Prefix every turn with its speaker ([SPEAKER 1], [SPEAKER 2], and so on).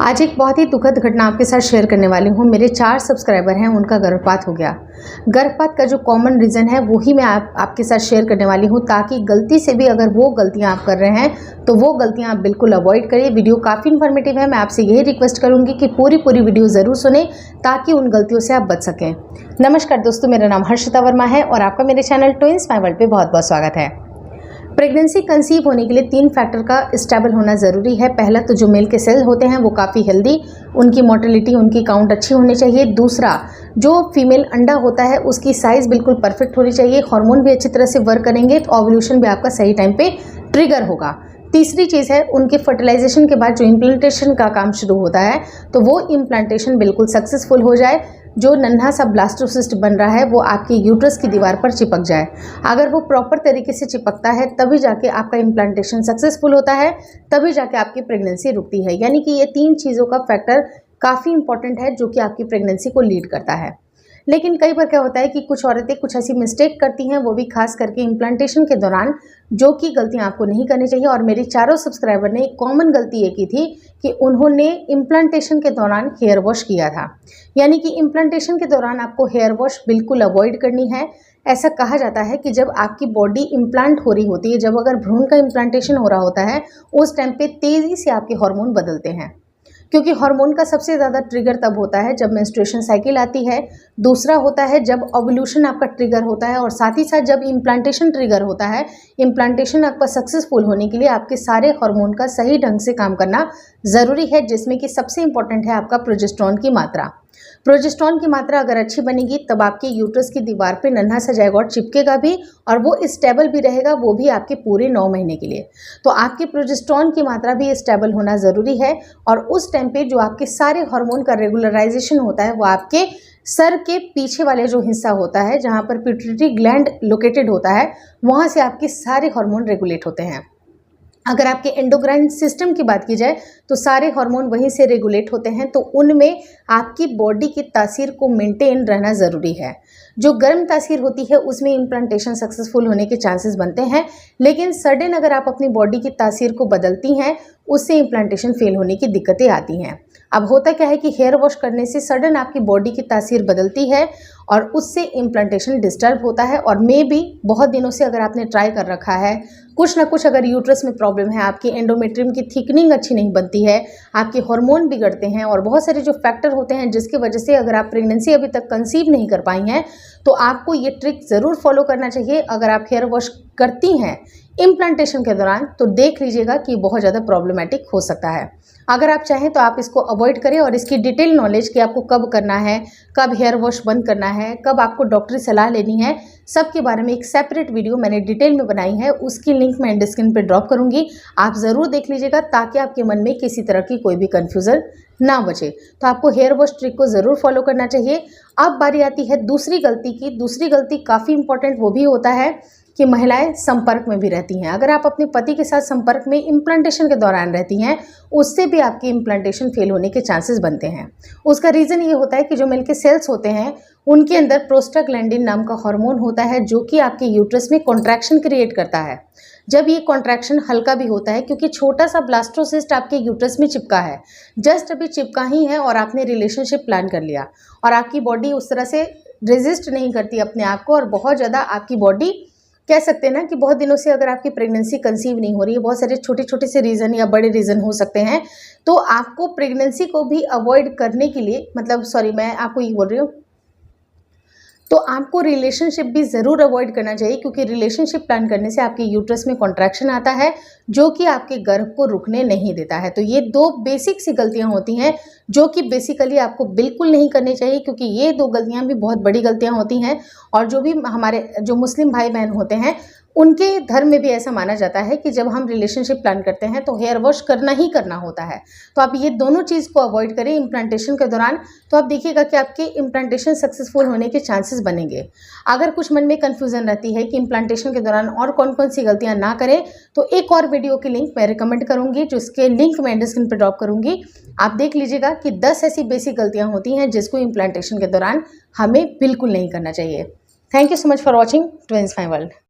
[SPEAKER 1] आज एक बहुत ही दुखद घटना आपके साथ शेयर करने वाली हूँ। मेरे 4 सब्सक्राइबर हैं, उनका गर्भपात हो गया। गर्भपात का जो कॉमन रीज़न है वो ही मैं आपके साथ शेयर करने वाली हूँ, ताकि गलती से भी अगर वो गलतियाँ आप कर रहे हैं तो वो गलतियाँ आप बिल्कुल अवॉइड करिए। वीडियो काफ़ी इन्फॉर्मेटिव है। मैं आपसे यही रिक्वेस्ट करूँगी कि पूरी वीडियो ज़रूर सुने ताकि उन गलतियों से आप बच सकें। नमस्कार दोस्तों, मेरा नाम हर्षिता वर्मा है और आपका मेरे चैनल ट्विंस माय वर्ल्ड पे बहुत बहुत स्वागत है। प्रेगनेंसी कंसीव होने के लिए 3 फैक्टर का स्टेबल होना ज़रूरी है। पहला तो जो मेल के सेल होते हैं वो काफ़ी हेल्दी, उनकी मोटिलिटी, उनकी काउंट अच्छी होनी चाहिए। दूसरा, जो फीमेल अंडा होता है उसकी साइज़ बिल्कुल परफेक्ट होनी चाहिए। हार्मोन भी अच्छी तरह से वर्क करेंगे तो ओव्यूलेशन भी आपका सही टाइम पे ट्रिगर होगा। तीसरी चीज़ है, उनके फर्टिलाइजेशन के बाद जो इम्प्लांटेशन का काम शुरू होता है तो वो इम्प्लांटेशन बिल्कुल सक्सेसफुल हो जाए। जो नन्हा सा ब्लास्टोसिस्ट बन रहा है वो आपके यूट्रस की दीवार पर चिपक जाए। अगर वो प्रॉपर तरीके से चिपकता है तभी जाके आपका इम्प्लांटेशन सक्सेसफुल होता है, तभी जाके आपकी प्रेगनेंसी रुकती है। यानी कि ये 3 चीज़ों का फैक्टर काफ़ी इंपॉर्टेंट है जो कि आपकी प्रेगनेंसी को लीड करता है। लेकिन कई बार क्या होता है कि कुछ औरतें कुछ ऐसी मिस्टेक करती हैं, वो भी खास करके इम्प्लांटेशन के दौरान, जो कि गलतियां आपको नहीं करनी चाहिए। और मेरे चारों सब्सक्राइबर ने एक कॉमन गलती ये की थी कि उन्होंने इम्प्लांटेशन के दौरान हेयर वॉश किया था। यानी कि इम्प्लांटेशन के दौरान आपको हेयर वॉश बिल्कुल अवॉइड करनी है। ऐसा कहा जाता है कि जब आपकी बॉडी इम्प्लांट हो रही होती है, जब अगर भ्रूण का इम्प्लांटेशन हो रहा होता है, उस टाइम पे तेज़ी से आपके हार्मोन बदलते हैं, क्योंकि हार्मोन का सबसे ज़्यादा ट्रिगर तब होता है जब मेंस्ट्रुएशन साइकिल आती है। दूसरा होता है जब ओव्यूलेशन आपका ट्रिगर होता है, और साथ ही साथ जब इम्प्लांटेशन ट्रिगर होता है। इम्प्लांटेशन आपका सक्सेसफुल होने के लिए आपके सारे हार्मोन का सही ढंग से काम करना ज़रूरी है, जिसमें कि सबसे इंपॉर्टेंट है आपका प्रोजेस्टेरोन की मात्रा। प्रोजेस्टेरोन की मात्रा अगर अच्छी बनेगी तब आपके यूट्रस की दीवार पे नन्हा सा जायगोट चिपकेगा भी, और वो स्टेबल भी रहेगा, वो भी आपके पूरे 9 महीने के लिए। तो आपके प्रोजेस्टेरोन की मात्रा भी स्टेबल होना ज़रूरी है। और उस टाइम पे जो आपके सारे हार्मोन का रेगुलराइजेशन होता है वो आपके सर के पीछे वाले जो हिस्सा होता है, जहाँ पर पिट्यूटरी ग्लैंड लोकेटेड होता है, वहाँ से आपके सारे हार्मोन रेगुलेट होते हैं। अगर आपके एंडोक्राइन सिस्टम की बात की जाए तो सारे हार्मोन वहीं से रेगुलेट होते हैं, तो उनमें आपकी बॉडी की तासीर को मेंटेन रहना ज़रूरी है। जो गर्म तासीर होती है उसमें इम्प्लांटेशन सक्सेसफुल होने के चांसेस बनते हैं, लेकिन सडन अगर आप अपनी बॉडी की तासीर को बदलती हैं, उससे इम्प्लांटेशन फेल होने की दिक्कतें आती हैं। अब होता क्या है कि हेयर वॉश करने से सडन आपकी बॉडी की तासीर बदलती है और उससे इम्प्लांटेशन डिस्टर्ब होता है। और मे भी बहुत दिनों से अगर आपने ट्राई कर रखा है, कुछ ना कुछ अगर यूट्रस में प्रॉब्लम है, आपकी एंडोमेट्रियम की थिकनिंग अच्छी नहीं बनती है, आपके हार्मोन बिगड़ते हैं, और बहुत सारे जो फैक्टर होते हैं जिसकी वजह से अगर आप प्रेगनेंसी अभी तक कंसीव नहीं कर पाई हैं, तो आपको ये ट्रिक ज़रूर फॉलो करना चाहिए। अगर आप हेयर वॉश करती हैं इम्प्लांटेशन के दौरान तो देख लीजिएगा कि बहुत ज़्यादा प्रॉब्लमेटिक हो सकता है। अगर आप चाहें तो आप इसको अवॉइड करें, और इसकी डिटेल नॉलेज कि आपको कब करना है, कब हेयर वॉश बंद करना है, कब आपको डॉक्टरी सलाह लेनी है, सब के बारे में एक सेपरेट वीडियो मैंने डिटेल में बनाई है। उसकी लिंक मैं एंड स्क्रीन पे ड्रॉप करूंगी, आप ज़रूर देख लीजिएगा ताकि आपके मन में किसी तरह की कोई भी कन्फ्यूज़न ना बचे। तो आपको हेयर वॉश ट्रिक को ज़रूर फॉलो करना चाहिए। अब बारी आती है दूसरी गलती की। दूसरी गलती काफ़ी इंपॉर्टेंट वो भी होता है कि महिलाएं संपर्क में भी रहती हैं। अगर आप अपने पति के साथ संपर्क में इम्प्लांटेशन के दौरान रहती हैं, उससे भी आपकी इम्प्लांटेशन फेल होने के चांसेस बनते हैं। उसका रीज़न ये होता है कि जो मिल्क के सेल्स होते हैं उनके अंदर प्रोस्टाग्लैंडिन नाम का हार्मोन होता है, जो कि आपके यूट्रस में कॉन्ट्रैक्शन क्रिएट करता है। जब ये कॉन्ट्रैक्शन हल्का भी होता है, क्योंकि छोटा सा ब्लास्टोसिस्ट आपके यूट्रस में चिपका है, जस्ट अभी चिपका ही है, और आपने रिलेशनशिप प्लान कर लिया, और आपकी बॉडी उस तरह से रेजिस्ट नहीं करती अपने आप को, और बहुत ज़्यादा आपकी बॉडी, कह सकते हैं ना कि बहुत दिनों से अगर आपकी प्रेगनेंसी कंसीव नहीं हो रही है, बहुत सारे छोटे छोटे से रीज़न या बड़े रीज़न हो सकते हैं, तो आपको प्रेगनेंसी को भी अवॉइड करने के लिए, मतलब सॉरी मैं आपको ये बोल रही हूँ, तो आपको रिलेशनशिप भी ज़रूर अवॉइड करना चाहिए, क्योंकि रिलेशनशिप प्लान करने से आपके यूट्रस में कॉन्ट्रैक्शन आता है, जो कि आपके गर्भ को रुकने नहीं देता है। तो ये 2 बेसिक सी गलतियां होती हैं जो कि बेसिकली आपको बिल्कुल नहीं करनी चाहिए, क्योंकि ये 2 गलतियां भी बहुत बड़ी गलतियां होती हैं। और जो भी हमारे जो मुस्लिम भाई बहन होते हैं, उनके धर्म में भी ऐसा माना जाता है कि जब हम रिलेशनशिप प्लान करते हैं तो हेयर वॉश करना ही करना होता है। तो आप ये दोनों चीज़ को अवॉइड करें इम्प्लांटेशन के दौरान, तो आप देखिएगा कि आपके इम्प्लांटेशन सक्सेसफुल होने के चांसेस बनेंगे। अगर कुछ मन में कन्फ्यूज़न रहती है कि इम्प्लांटेशन के दौरान और कौन कौन सी गलतियां ना करें, तो एक और वीडियो की लिंक मैं रिकमेंड करूँगी, जिसके लिंक मैं एंड स्क्रीन पर ड्रॉप करूँगी। आप देख लीजिएगा कि 10 ऐसी बेसिक गलतियाँ होती हैं जिसको इम्प्लांटेशन के दौरान हमें बिल्कुल नहीं करना चाहिए। Thank you so much for watching twins my world.